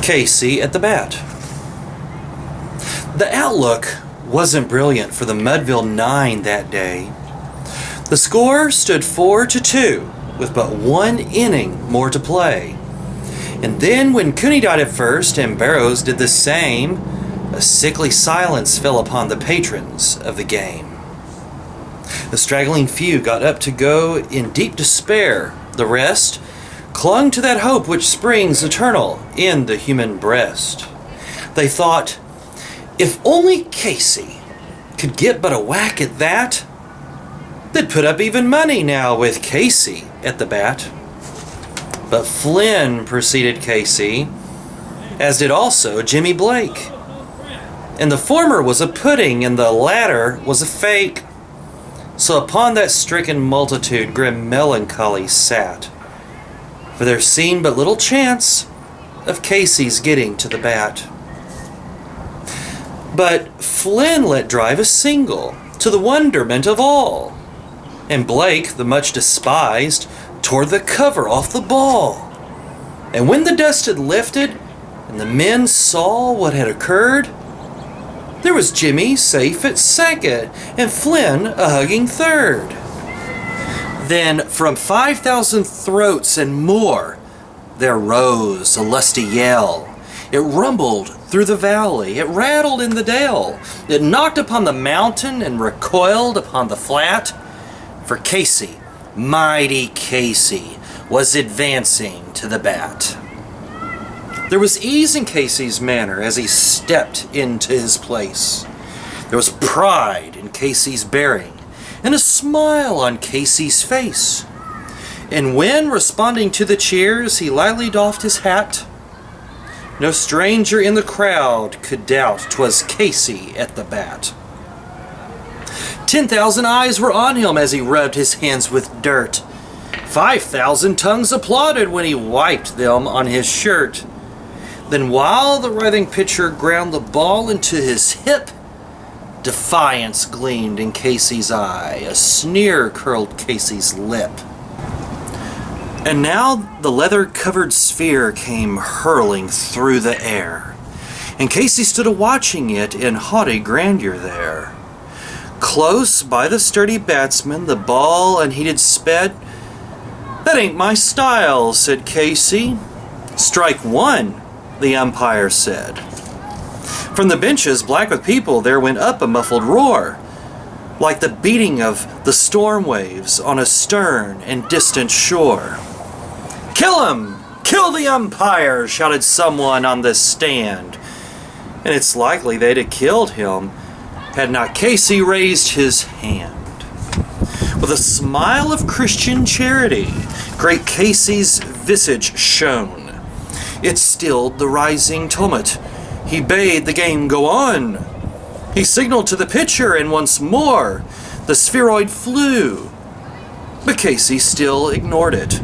Casey at the bat. The outlook wasn't brilliant for the Mudville Nine that day. The score stood 4-2 with but one inning more to play. And then when Cooney died at first and Barrows did the same, a sickly silence fell upon the patrons of the game. The straggling few got up to go in deep despair. The rest clung to that hope which springs eternal in the human breast. They thought, if only Casey could get but a whack at that, they'd put up even money now with Casey at the bat. But Flynn preceded Casey, as did also Jimmy Blake. And the former was a pudding and the latter was a fake. So upon that stricken multitude grim melancholy sat, for there seemed but little chance of Casey's getting to the bat. But Flynn let drive a single, to the wonderment of all, and Blake, the much despised, tore the cover off the ball. And when the dust had lifted, and the men saw what had occurred, there was Jimmy safe at second, and Flynn a hugging third. Then from 5,000 throats and more, there rose a lusty yell. It rumbled through the valley, it rattled in the dale, it knocked upon the mountain and recoiled upon the flat. For Casey, mighty Casey, was advancing to the bat. There was ease in Casey's manner as he stepped into his place. There was pride in Casey's bearing and a smile on Casey's face. And when, responding to the cheers, he lightly doffed his hat, no stranger in the crowd could doubt 'twas Casey at the bat. 10,000 eyes were on him as he rubbed his hands with dirt. 5,000 tongues applauded when he wiped them on his shirt. Then while the writhing pitcher ground the ball into his hip, defiance gleamed in Casey's eye, a sneer curled Casey's lip. And now the leather-covered sphere came hurling through the air, and Casey stood a-watching it in haughty grandeur there. Close by the sturdy batsman the ball unheeded sped. "That ain't my style," said Casey. "Strike one," the umpire said. From the benches, black with people, there went up a muffled roar, like the beating of the storm waves on a stern and distant shore. "Kill him! Kill the umpire!" shouted someone on the stand. And it's likely they'd have killed him had not Casey raised his hand. With a smile of Christian charity, great Casey's visage shone. It stilled the rising tumult. He bade the game go on. He signaled to the pitcher, and once more the spheroid flew. But Casey still ignored it.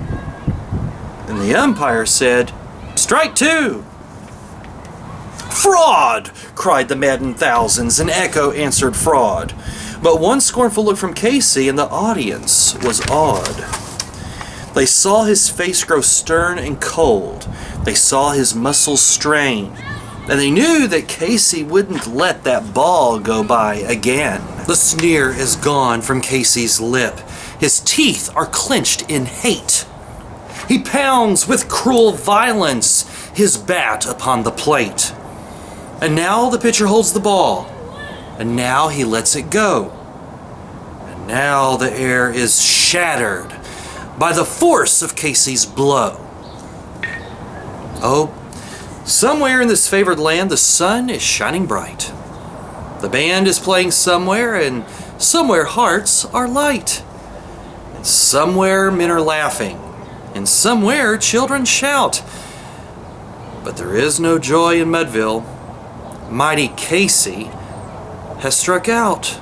And the umpire said, "Strike two." "Fraud!" cried the maddened thousands, and echo answered fraud. But one scornful look from Casey, and the audience was awed. They saw his face grow stern and cold. They saw his muscles strain. And they knew that Casey wouldn't let that ball go by again. The sneer is gone from Casey's lip. His teeth are clenched in hate. He pounds with cruel violence his bat upon the plate. And now the pitcher holds the ball. And now he lets it go. And now the air is shattered by the force of Casey's blow. Oh, somewhere in this favored land the sun is shining bright. The band is playing somewhere, and somewhere hearts are light. And somewhere men are laughing, and somewhere children shout. But there is no joy in Mudville. Mighty Casey has struck out.